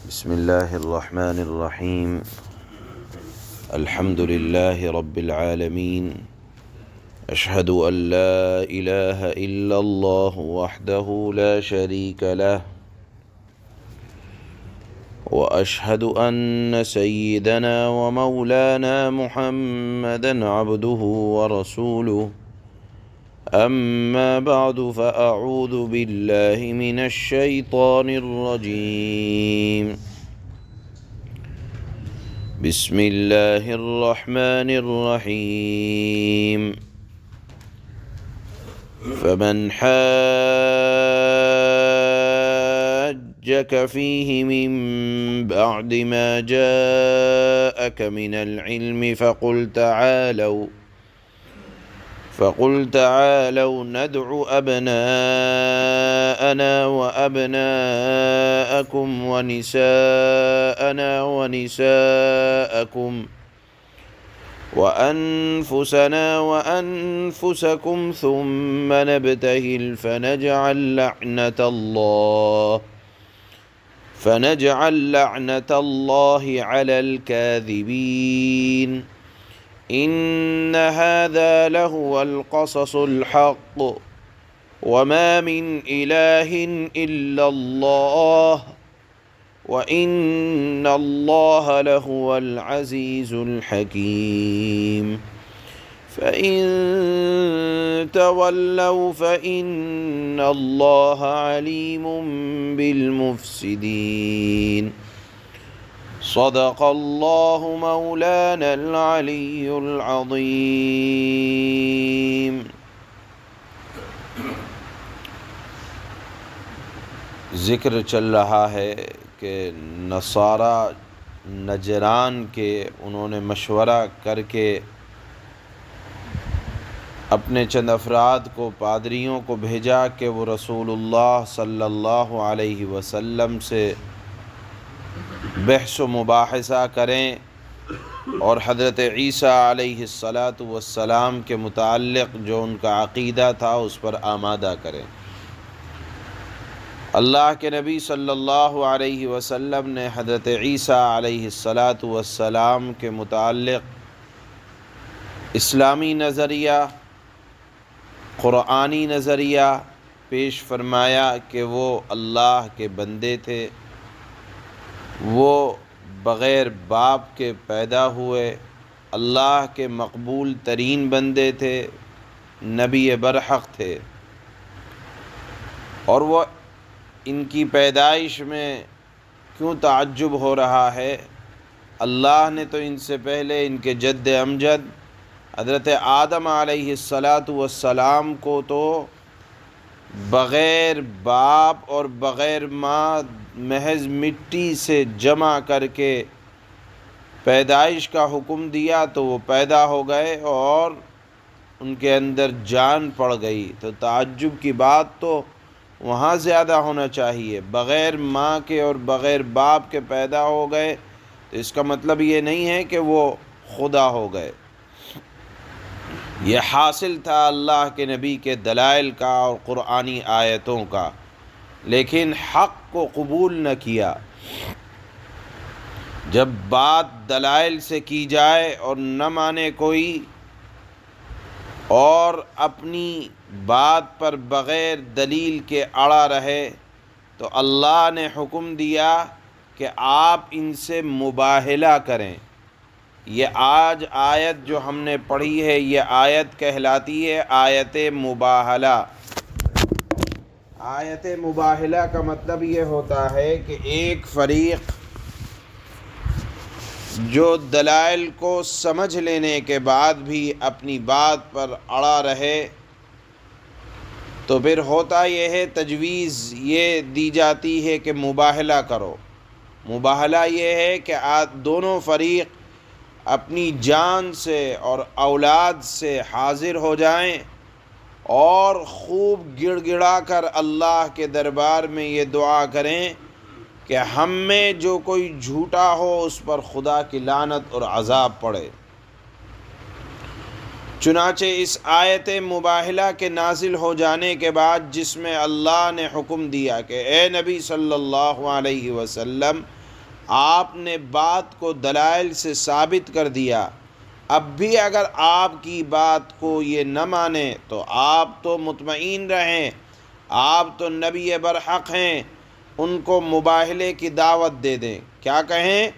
بسم اللہ الرحمن الرحیم الحمد للہ رب العالمین اشہد ان لا الہ الا اللہ وحدہ لا شریک لہ واشہد ان سیدنا ومولانا محمدا عبدہ ورسولہ اما بعد فاعوذ باللہ من الشیطان الرجیم بسم اللہ الرحمن الرحیم فمن حاجك فيه من بعد ما جاءك من العلم فقل تعالوا ندع أبناءنا وأبناءكم ونساءنا ونساءكم وأنفسنا وأنفسكم ثم نبتهل فنجعل لعنة الله على الكاذبين إن هذا لهو القصص الحق وما من إله إلا الله وإن الله لهو العزيز الحكيم فإن تولوا فإن الله عليم بالمفسدين صدق اللہ مولانا العلی العظیم۔ ذکر چل رہا ہے کہ نصارہ نجران کے انہوں نے مشورہ کر کے اپنے چند افراد کو پادریوں کو بھیجا کہ وہ رسول اللہ صلی اللہ علیہ وسلم سے بحث و مباحثہ کریں اور حضرت عیسیٰ علیہ السلام کے متعلق جو ان کا عقیدہ تھا اس پر آمادہ کریں۔ اللہ کے نبی صلی اللہ علیہ وسلم نے حضرت عیسیٰ علیہ السلام کے متعلق اسلامی نظریہ، قرآنی نظریہ پیش فرمایا کہ وہ اللہ کے بندے تھے، وہ بغیر باپ کے پیدا ہوئے، اللہ کے مقبول ترین بندے تھے، نبی برحق تھے، اور وہ ان کی پیدائش میں کیوں تعجب ہو رہا ہے؟ اللہ نے تو ان سے پہلے ان کے جد امجد حضرت آدم علیہ السلام کو تو بغیر باپ اور بغیر ماں محض مٹی سے جمع کر کے پیدائش کا حکم دیا تو وہ پیدا ہو گئے اور ان کے اندر جان پڑ گئی۔ تو تعجب کی بات تو وہاں زیادہ ہونا چاہیے، بغیر ماں کے اور بغیر باپ کے پیدا ہو گئے تو اس کا مطلب یہ نہیں ہے کہ وہ خدا ہو گئے۔ یہ حاصل تھا اللہ کے نبی کے دلائل کا اور قرآنی آیتوں کا، لیکن حق کو قبول نہ کیا۔ جب بات دلائل سے کی جائے اور نہ مانے کوئی اور اپنی بات پر بغیر دلیل کے اڑا رہے تو اللہ نے حکم دیا کہ آپ ان سے مباہلہ کریں۔ یہ آج آیت جو ہم نے پڑھی ہے یہ آیت کہلاتی ہے آیت مباہلہ۔ آیت مباہلہ کا مطلب یہ ہوتا ہے کہ ایک فریق جو دلائل کو سمجھ لینے کے بعد بھی اپنی بات پر اڑا رہے تو پھر ہوتا یہ ہے تجویز یہ دی جاتی ہے کہ مباہلہ کرو۔ مباہلہ یہ ہے کہ دونوں فریق اپنی جان سے اور اولاد سے حاضر ہو جائیں اور خوب گڑ گڑا کر اللہ کے دربار میں یہ دعا کریں کہ ہم میں جو کوئی جھوٹا ہو اس پر خدا کی لعنت اور عذاب پڑے۔ چنانچہ اس آیت مباہلہ کے نازل ہو جانے کے بعد جس میں اللہ نے حکم دیا کہ اے نبی صلی اللہ علیہ وسلم آپ نے بات کو دلائل سے ثابت کر دیا، اب بھی اگر آپ کی بات کو یہ نہ مانے تو آپ تو مطمئن رہیں، آپ تو نبی برحق ہیں، ان کو مباہلے کی دعوت دے دیں۔ کیا کہیں؟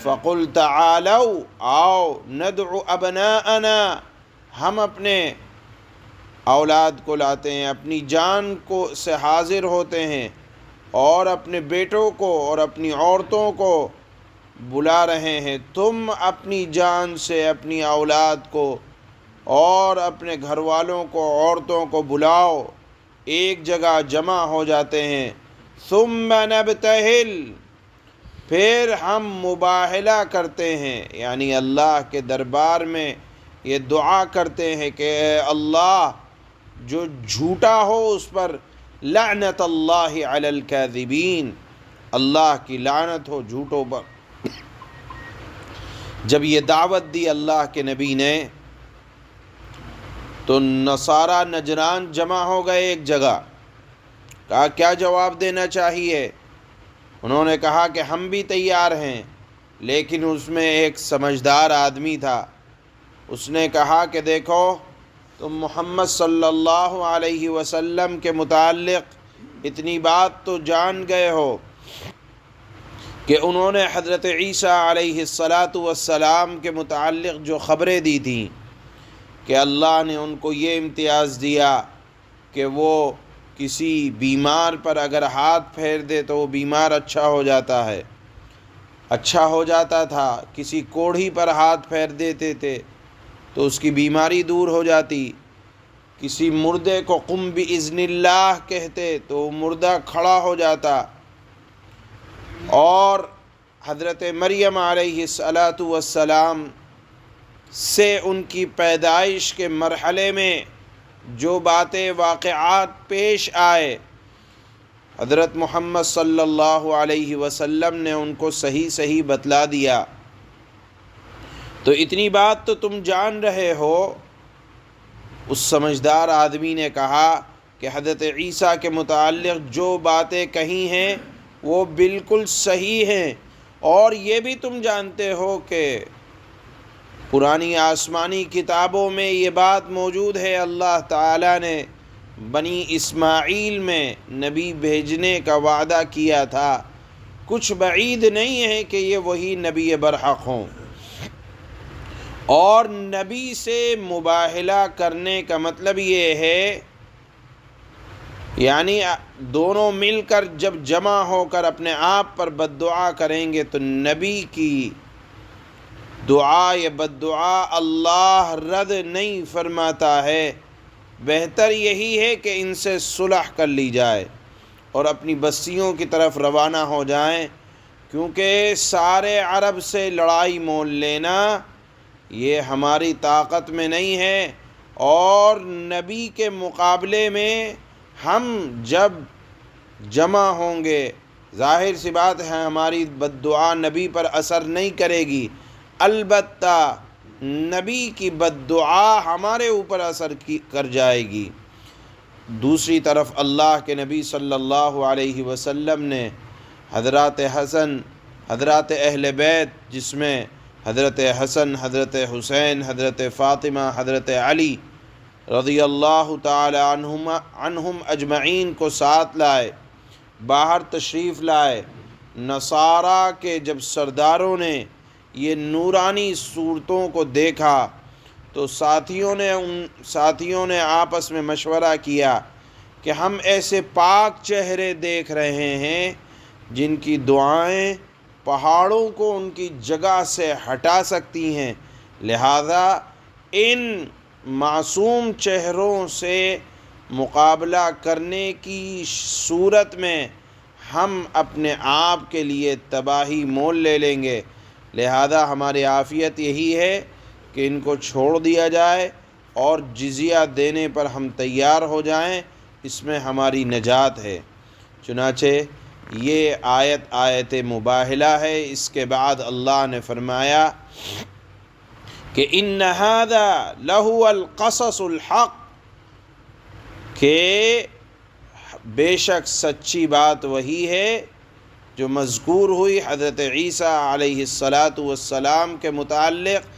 فَقُلْ تَعَالَوْا، آؤ نَدْعُ أَبْنَاءَنَا، ہم اپنے اولاد کو لاتے ہیں، اپنی جان کو سے حاضر ہوتے ہیں، اور اپنے بیٹوں کو اور اپنی عورتوں کو بلا رہے ہیں۔ تم اپنی جان سے اپنی اولاد کو اور اپنے گھر والوں کو، عورتوں کو بلاؤ، ایک جگہ جمع ہو جاتے ہیں۔ ثم نبتہل، پھر ہم مباہلہ کرتے ہیں، یعنی اللہ کے دربار میں یہ دعا کرتے ہیں کہ اے اللہ، جو جھوٹا ہو اس پر لعنت اللہ علی الکاذبین، اللہ کی لعنت ہو جھوٹوں پر۔ جب یہ دعوت دی اللہ کے نبی نے تو نصارہ نجران جمع ہو گئے ایک جگہ، کہا کیا جواب دینا چاہیے؟ انہوں نے کہا کہ ہم بھی تیار ہیں، لیکن اس میں ایک سمجھدار آدمی تھا، اس نے کہا کہ دیکھو، تم محمد صلی اللہ علیہ وسلم کے متعلق اتنی بات تو جان گئے ہو کہ انہوں نے حضرت عیسیٰ علیہ السلام کے متعلق جو خبریں دی تھیں کہ اللہ نے ان کو یہ امتیاز دیا کہ وہ کسی بیمار پر اگر ہاتھ پھیر دے تو وہ بیمار اچھا ہو جاتا تھا، کسی کوڑھی پر ہاتھ پھیر دیتے تھے تو اس کی بیماری دور ہو جاتی، کسی مردے کو قم بإذن اللہ کہتے تو وہ مردہ کھڑا ہو جاتا، اور حضرت مریم علیہ السلام سے ان کی پیدائش کے مرحلے میں جو باتیں واقعات پیش آئے، حضرت محمد صلی اللہ علیہ وسلم نے ان کو صحیح بتلا دیا۔ تو اتنی بات تو تم جان رہے ہو۔ اس سمجھدار آدمی نے کہا کہ حضرت عیسیٰ کے متعلق جو باتیں کہی ہیں وہ بالکل صحیح ہیں، اور یہ بھی تم جانتے ہو کہ پرانی آسمانی کتابوں میں یہ بات موجود ہے، اللہ تعالیٰ نے بنی اسماعیل میں نبی بھیجنے کا وعدہ کیا تھا، کچھ بعید نہیں ہے کہ یہ وہی نبی برحق ہوں۔ اور نبی سے مباہلہ کرنے کا مطلب یہ ہے، یعنی دونوں مل کر جب جمع ہو کر اپنے آپ پر بد دعا کریں گے تو نبی کی دعا یا بد دعا اللہ رد نہیں فرماتا ہے، بہتر یہی ہے کہ ان سے صلح کر لی جائے اور اپنی بستیوں کی طرف روانہ ہو جائیں، کیونکہ سارے عرب سے لڑائی مول لینا یہ ہماری طاقت میں نہیں ہے، اور نبی کے مقابلے میں ہم جب جمع ہوں گے ظاہر سی بات ہے ہماری بد دعا نبی پر اثر نہیں کرے گی، البتہ نبی کی بد دعا ہمارے اوپر اثر کر جائے گی۔ دوسری طرف اللہ کے نبی صلی اللہ علیہ وسلم نے حضرات حسن، حضرات اہل بیت، جس میں حضرت حسن، حضرت حسین، حضرت فاطمہ، حضرت علی رضی اللہ تعالی عنہم اجمعین کو ساتھ لائے، باہر تشریف لائے۔ نصارہ کے جب سرداروں نے یہ نورانی صورتوں کو دیکھا تو ساتھیوں نے آپس میں مشورہ کیا کہ ہم ایسے پاک چہرے دیکھ رہے ہیں جن کی دعائیں پہاڑوں کو ان کی جگہ سے ہٹا سکتی ہیں، لہذا ان معصوم چہروں سے مقابلہ کرنے کی صورت میں ہم اپنے آپ کے لیے تباہی مول لے لیں گے، لہذا ہماری عافیت یہی ہے کہ ان کو چھوڑ دیا جائے اور جزیہ دینے پر ہم تیار ہو جائیں، اس میں ہماری نجات ہے۔ چنانچہ یہ آیت مباہلہ ہے۔ اس کے بعد اللہ نے فرمایا کہ ان ھذا لہو القصص الحق، کہ بے شک سچی بات وہی ہے جو مذکور ہوئی حضرت عیسیٰ علیہ السلام کے متعلق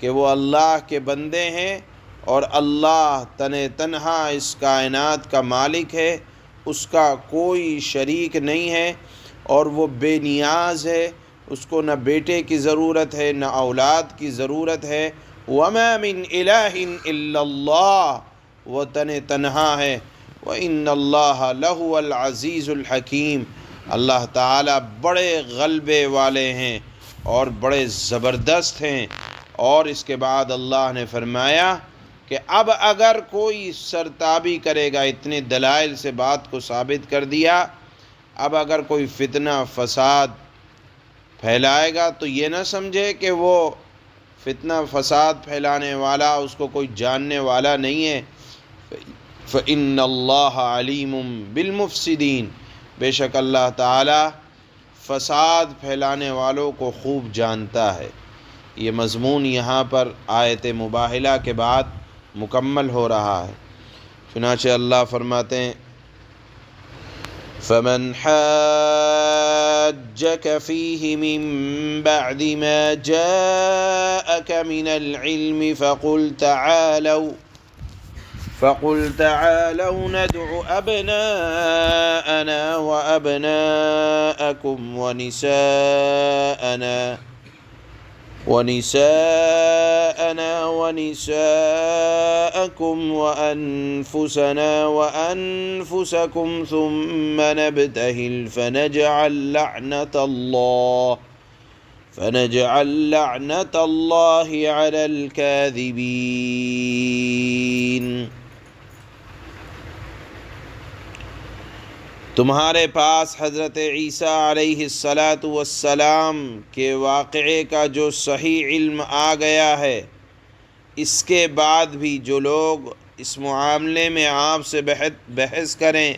کہ وہ اللہ کے بندے ہیں اور اللہ تنہا اس کائنات کا مالک ہے، اس کا کوئی شریک نہیں ہے اور وہ بے نیاز ہے، اس کو نہ بیٹے کی ضرورت ہے نہ اولاد کی ضرورت ہے۔ وَمَا مِنْ إِلَٰهٍ إِلَّا اللَّهُ، وہ تنہا ہے۔ وَإِنَّ اللَّهَ لَهُوَ الْعَزِيزُ الْحَكِيمُ، اللہ تعالیٰ بڑے غلبے والے ہیں اور بڑے زبردست ہیں۔ اور اس کے بعد اللہ نے فرمایا کہ اب اگر کوئی سرتابی کرے گا، اتنے دلائل سے بات کو ثابت کر دیا، اب اگر کوئی فتنہ فساد پھیلائے گا تو یہ نہ سمجھے کہ وہ فتنہ فساد پھیلانے والا اس کو کوئی جاننے والا نہیں ہے۔ فَإِنَّ اللَّهَ عَلِيمٌ بِالْمُفْسِدِينَ، بے شک اللہ تعالی فساد پھیلانے والوں کو خوب جانتا ہے۔ یہ مضمون یہاں پر آیت مباہلہ کے بعد مکمل ہو رہا ہے۔ چنانچہ اللہ فرماتے ہیں فَمَنْ حَاجَّكَ فِيهِ مِن بَعْدِ مَا جَاءَكَ مِنَ الْعِلْمِ فَقُلْ تَعَالَوْا نَدْعُ أَبْنَاءَنَا وَأَبْنَاءَكُمْ وَنِسَاءَنَا وَنِسَاءَكُمْ وَأَنفُسَنَا وَأَنفُسَكُمْ ثُمَّ نَبْتَهِلْ فَنَجْعَلْ لَعْنَةَ اللَّهِ عَلَى الْكَاذِبِينَ۔ تمہارے پاس حضرت عیسیٰ علیہ السلام کے واقعے کا جو صحیح علم آ گیا ہے، اس کے بعد بھی جو لوگ اس معاملے میں آپ سے بحث کریں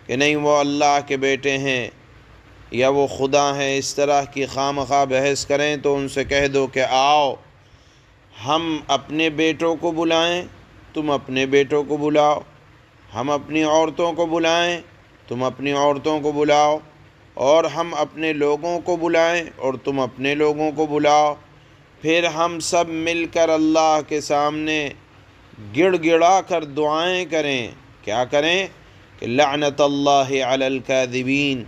کہ نہیں وہ اللہ کے بیٹے ہیں یا وہ خدا ہیں، اس طرح کی خواہ بحث کریں تو ان سے کہہ دو کہ آؤ ہم اپنے بیٹوں کو بلائیں، تم اپنے بیٹوں کو بلاؤ، ہم اپنی عورتوں کو بلائیں، تم اپنی عورتوں کو بلاؤ، اور ہم اپنے لوگوں کو بلائیں اور تم اپنے لوگوں کو بلاؤ، پھر ہم سب مل کر اللہ کے سامنے گڑ گڑا کر دعائیں کریں۔ کیا کریں؟ کہ لعنت اللہ علی الکاذبین،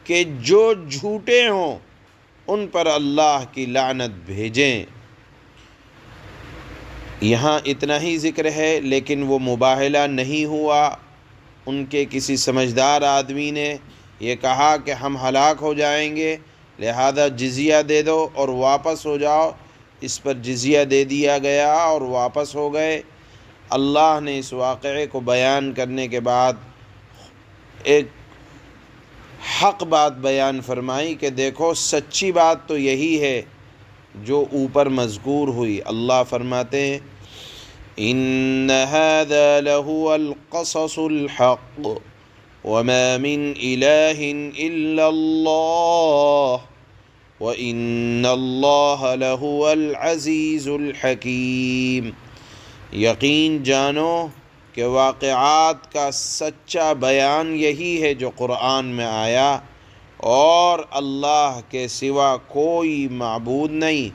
کہ جو جھوٹے ہوں ان پر اللہ کی لعنت بھیجیں۔ یہاں اتنا ہی ذکر ہے، لیکن وہ مباہلہ نہیں ہوا۔ ان کے کسی سمجھدار آدمی نے یہ کہا کہ ہم ہلاک ہو جائیں گے، لہذا جزیہ دے دو اور واپس ہو جاؤ۔ اس پر جزیہ دے دیا گیا اور واپس ہو گئے۔ اللہ نے اس واقعے کو بیان کرنے کے بعد ایک حق بات بیان فرمائی کہ دیکھو سچی بات تو یہی ہے جو اوپر مذکور ہوئی۔ اللہ فرماتے ہیں إِنَّ هَذَا لَهُوَ الْقَصَصُ الْحَقُّ وَمَا مِنْ إِلَٰهٍ إِلَّا اللَّهُ وَإِنَّ اللَّهَ لَهُوَ الْعَزِيزُ الْحَكِيمُ۔ یقین جانو کہ واقعات کا سچا بیان یہی ہے جو قرآن میں آیا، اور اللہ کے سوا کوئی معبود نہیں،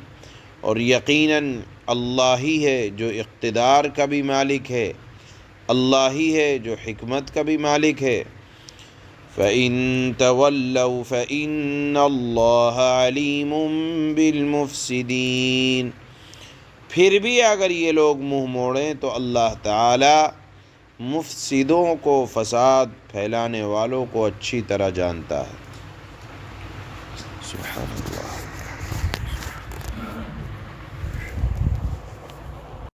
اور یقیناً اللہ ہی ہے جو اقتدار کا بھی مالک ہے، اللہ ہی ہے جو حکمت کا بھی مالک ہے۔ فَإِن تَوَلَّوْا فَإِنَّ اللَّهَ عَلِيمٌ بِالْمُفْسِدِينَ، پھر بھی اگر یہ لوگ منہ موڑیں تو اللہ تعالی مفسدوں کو، فساد پھیلانے والوں کو اچھی طرح جانتا ہے۔ سبحان اللہ۔